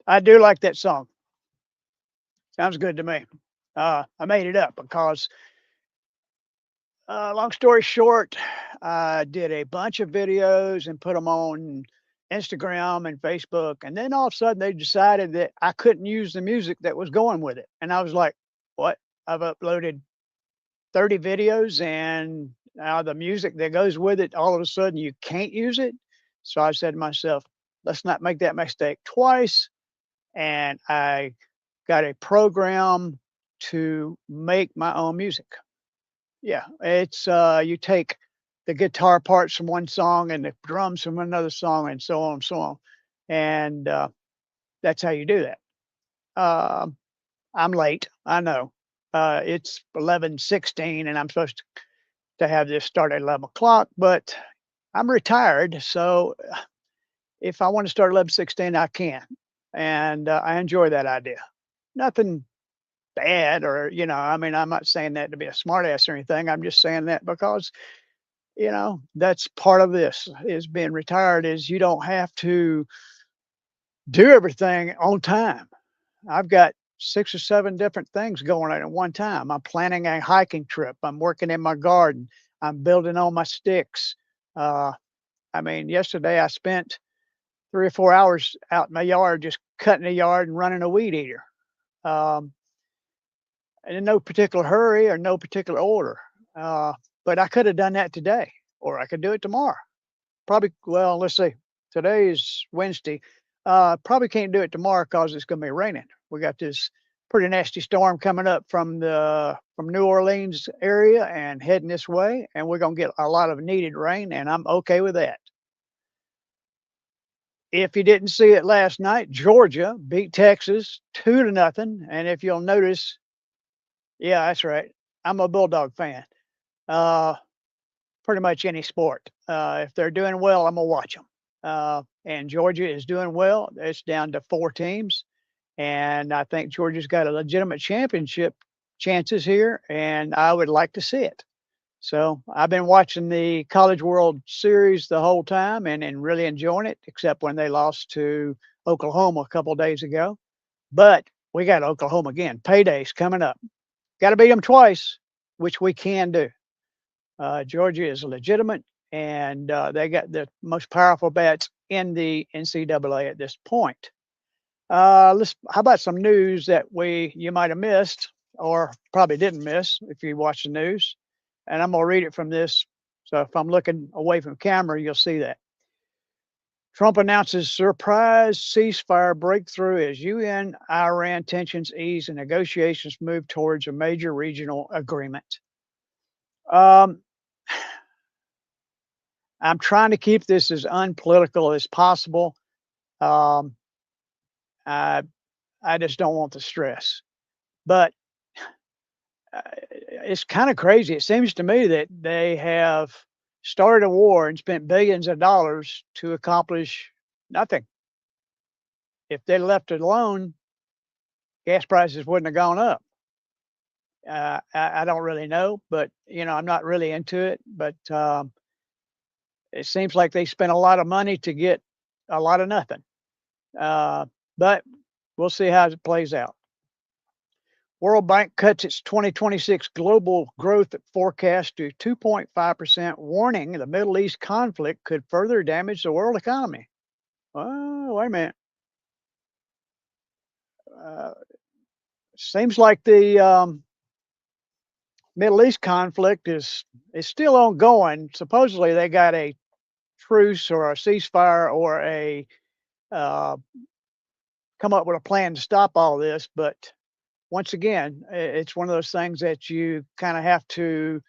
I do like that song. Sounds good to me. I made it up because, long story short, I did a bunch of videos and put them on Instagram and Facebook, and then all of a sudden they decided that I couldn't use the music that was going with it, and I was like, "What? I've uploaded 30 videos and now the music that goes with it, all of a sudden you can't use it?" So I said to myself, "Let's not make that mistake twice." And I got a program to make my own music. Yeah, it's, you take the guitar parts from one song and the drums from another song and so on and so on, and, that's how you do that. Um, I'm late, I know. It's 11:16 and I'm supposed to have this start at 11 o'clock, but I'm retired, so if I wanna start 11:16, I can, and, I enjoy that idea. Nothing bad or, I mean, I'm not saying that to be a smartass or anything. I'm just saying that because, that's part of this is being retired is you don't have to do everything on time. I've got 6 or 7 different things going on at one time. I'm planning a hiking trip. I'm working in my garden. I'm building on my sticks. Uh, I mean, yesterday I spent 3 or 4 hours out in my yard just cutting the yard and running a weed eater. Um, and in no particular hurry or no particular order. Uh, but I could have done that today, or I could do it tomorrow. Probably, well, let's see. Today is Wednesday. Probably can't do it tomorrow because it's going to be raining. We got this pretty nasty storm coming up from New Orleans area and heading this way, and we're going to get a lot of needed rain, and I'm okay with that. If you didn't see it last night, Georgia beat Texas 2-0, and if you'll notice, yeah, that's right. I'm a Bulldog fan. Uh, Pretty much any sport. If they're doing well, Imma watch them. And Georgia is doing well. It's down to 4 teams, and I think Georgia's got a legitimate championship chances here, and I would like to see it. So, I've been watching the College World Series the whole time and really enjoying it, except when they lost to Oklahoma a couple days ago. But we got Oklahoma again. Payday's coming up. Gotta beat them twice, which we can do. Georgia is legitimate, and they got the most powerful bats in the NCAA at this point. Let's. How about some news that you might have missed, or probably didn't miss if you watch the news? And I'm gonna read it from this. So if I'm looking away from camera, you'll see that. Trump announces surprise ceasefire breakthrough as UN Iran tensions ease and negotiations move towards a major regional agreement. Um, I'm trying to keep this as unpolitical as possible. Um, I I just don't want the stress. But it's kind of crazy. It seems to me that they have started a war and spent billions of dollars to accomplish nothing. If they left it alone, gas prices wouldn't have gone up. I don't really know, but I'm not really into it. But it seems like they spent a lot of money to get a lot of nothing. Uh, but we'll see how it plays out. World Bank cuts its 2026 global growth forecast to 2.5%, warning the Middle East conflict could further damage the world economy. Oh, wait a minute. Uh, Seems like the Middle East conflict is still ongoing. Supposedly, they got a truce or a ceasefire or a uh, come up with a plan to stop all this. But once again, it's one of those things that you kind of have to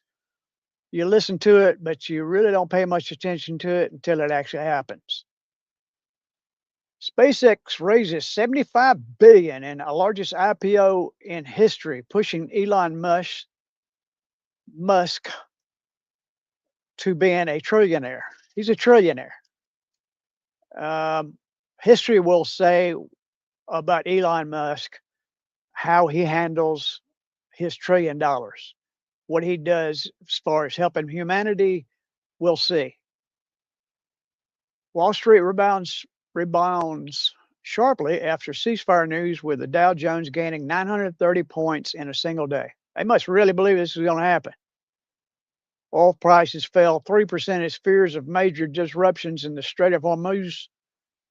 you listen to it, but you really don't pay much attention to it until it actually happens. SpaceX raises 75 billion in the largest IPO in history, pushing Elon Musk to being a trillionaire. He's a trillionaire. Um, History will say about Elon Musk how he handles his $1 trillion. What he does as far as helping humanity, we'll see. Wall Street rebounds sharply after ceasefire news, with the Dow Jones gaining 930 points in a single day. They must really believe this is going to happen. Oil prices fell 3% as fears of major disruptions in the Strait of Hormuz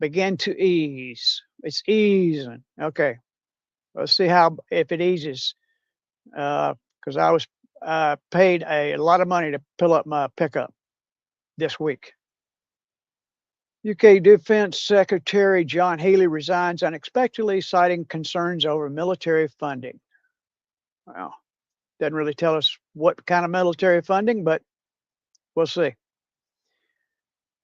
began to ease. It's easing. Okay. Let's see if it eases. Because I was paid a lot of money to fill up my pickup this week. UK Defense Secretary John Healey resigns unexpectedly, citing concerns over military funding. Well, doesn't really tell us what kind of military funding, but we'll see.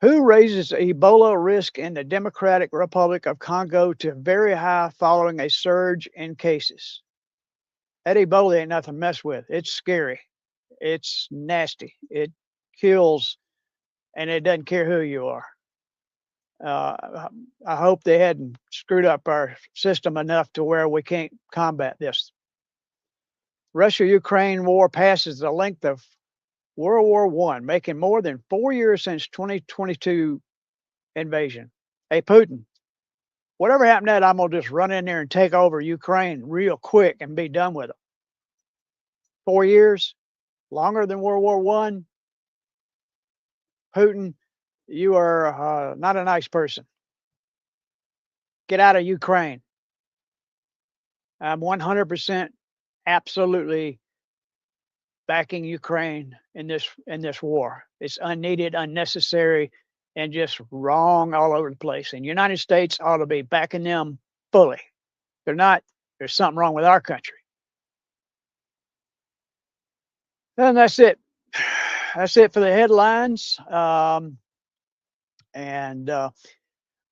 WHO raises Ebola risk in the Democratic Republic of Congo to very high following a surge in cases. That Ebola ain't nothing to mess with. It's scary. It's nasty. It kills, and it doesn't care who you are. I hope they hadn't screwed up our system enough to where we can't combat this. Russia-Ukraine war passes the length of World War I, making more than 4 years since 2022 invasion. Hey, Putin, whatever happened to that, I'm going to just run in there and take over Ukraine real quick and be done with it. 4 years, longer than World War I. Putin, you are not a nice person. Get out of Ukraine. I'm 100% absolutely backing Ukraine in this war. It's unneeded, unnecessary, and just wrong all over the place. And the United States ought to be backing them fully. They're not. There's something wrong with our country. And that's it. That's it for the headlines. And going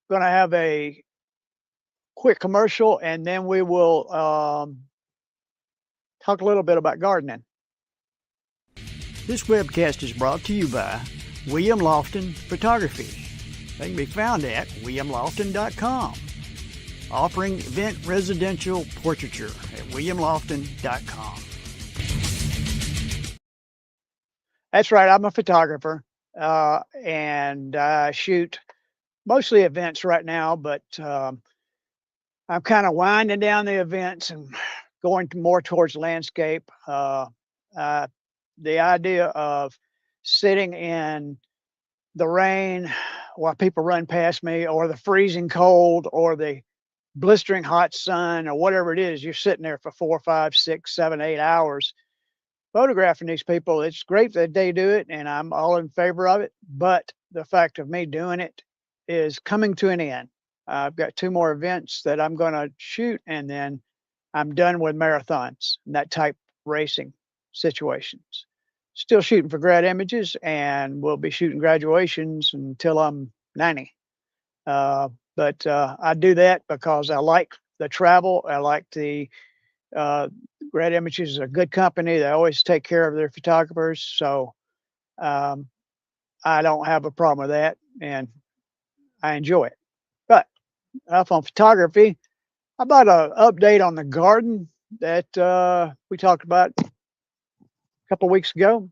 to have a quick commercial, and then we will talk a little bit about gardening. This webcast is brought to you by William Lofton Photography. They can be found at williamlofton.com, offering event residential portraiture at williamlofton.com. That's right, I'm a photographer, and I shoot mostly events right now, but I'm kind of winding down the events and going more towards landscape. The idea of sitting in the rain while people run past me, or the freezing cold, or the blistering hot sun, or whatever it is, you're sitting there for 4, 5, 6, 7, 8 hours photographing these people. It's great that they do it, and I'm all in favor of it. But the fact of me doing it is coming to an end. I've got 2 more events that I'm going to shoot, and then I'm done with marathons and that type racing situations. Still shooting for grad images, and we'll be shooting graduations until I'm 90. But I do that because I like the travel. I like the Grad Images is a good company. They always take care of their photographers. So I don't have a problem with that, and I enjoy it. But enough on photography. How about an update on the garden that we talked about a couple of weeks ago?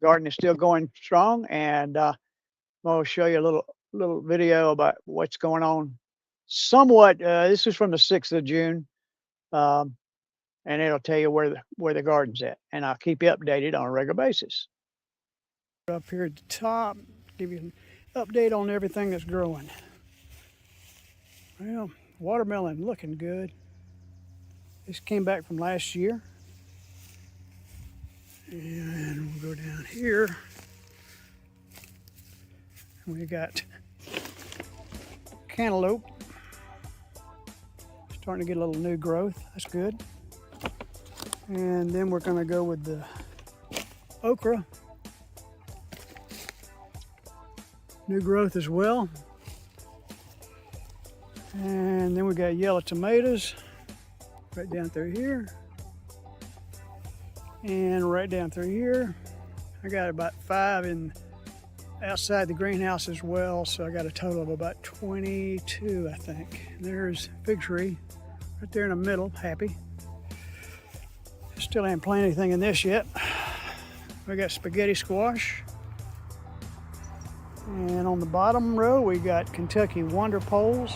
Garden is still going strong, and I'll show you a little video about what's going on. Somewhat, this is from the 6th of June, and it'll tell you where the garden's at, and I'll keep you updated on a regular basis. Up here at the top, give you an update on everything that's growing. Well, watermelon looking good. This came back from last year. And we'll go down here. We got cantaloupe. Starting to get a little new growth. That's good. And then we're going to go with the okra. New growth as well. And then we got yellow tomatoes right down through here. And right down through here. I got about 5 outside the greenhouse as well, so I got a total of about 22, I think. And there's fig tree right there in the middle, happy. Still haven't planted anything in this yet. We got spaghetti squash. And on the bottom row, we got Kentucky Wonder Poles.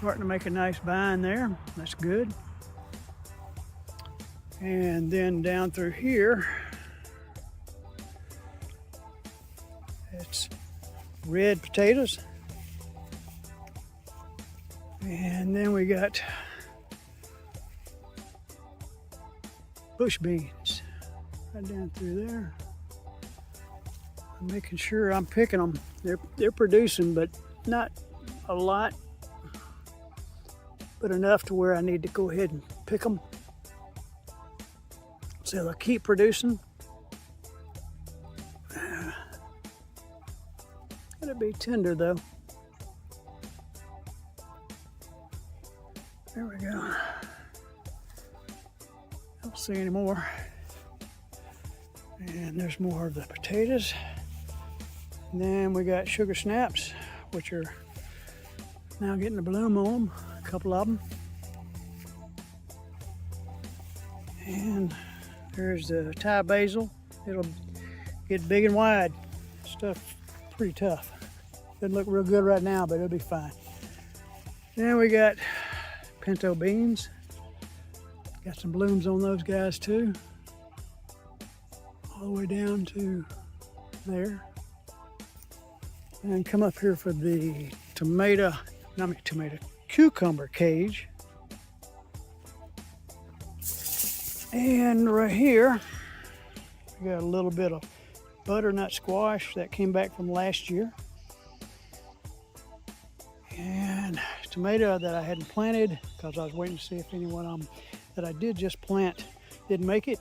Starting to make a nice vine there. That's good. And then down through here, it's red potatoes. And then we got bush beans right down through there. I'm making sure I'm picking them. They're producing, but not a lot, but enough to where I need to go ahead and pick them. So they'll keep producing. Gotta be tender though. There we go. Don't see any more. And there's more of the potatoes. And then we got sugar snaps, which are now getting a bloom on them, a couple of them. And there's the Thai basil. It'll get big and wide. Stuff pretty tough. Doesn't look real good right now, but it'll be fine. Then we got pinto beans. Got some blooms on those guys too. All the way down to there. And come up here for the cucumber cage. And right here, we got a little bit of butternut squash that came back from last year. And tomato that I hadn't planted because I was waiting to see if any one of them that I did just plant didn't make it.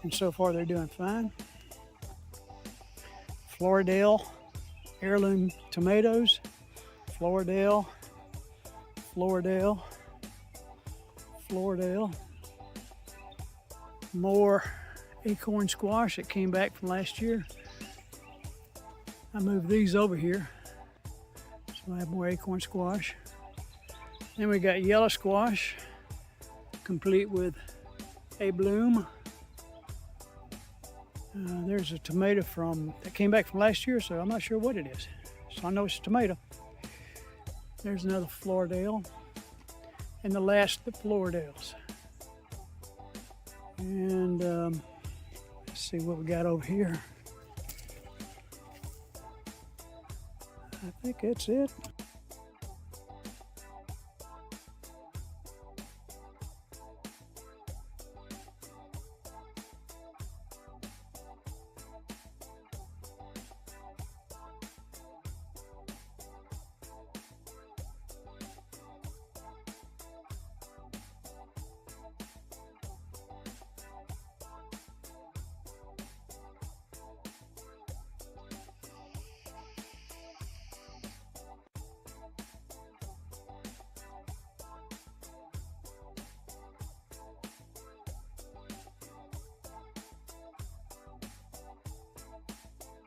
And so far they're doing fine. Floridale heirloom tomatoes. Floridale. More acorn squash that came back from last year. I moved these over here, so I have more acorn squash. Then we got yellow squash, complete with a bloom. There's a tomato that came back from last year, so I'm not sure what it is. So I know it's a tomato. There's another Floridale, and the last of the Floridales. And let's see what we got over here. I think that's it.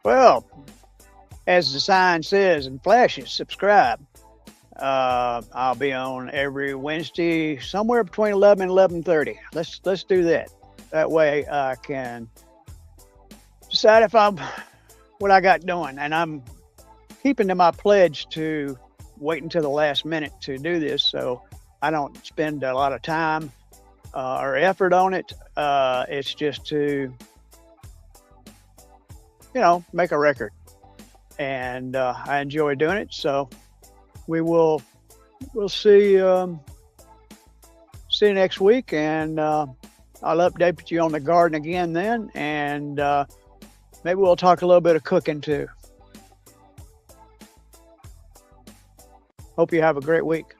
Well, as the sign says and flashes, subscribe. I'll be on every Wednesday, somewhere between 11 and 11:30. Let's do that. That way I can decide if what I got doing, and I'm keeping to my pledge to wait until the last minute to do this, so I don't spend a lot of time or effort on it. It's just to, make a record, and I enjoy doing it. So we'll see next week, and I'll update you on the garden again then, and maybe we'll talk a little bit of cooking too. Hope you have a great week.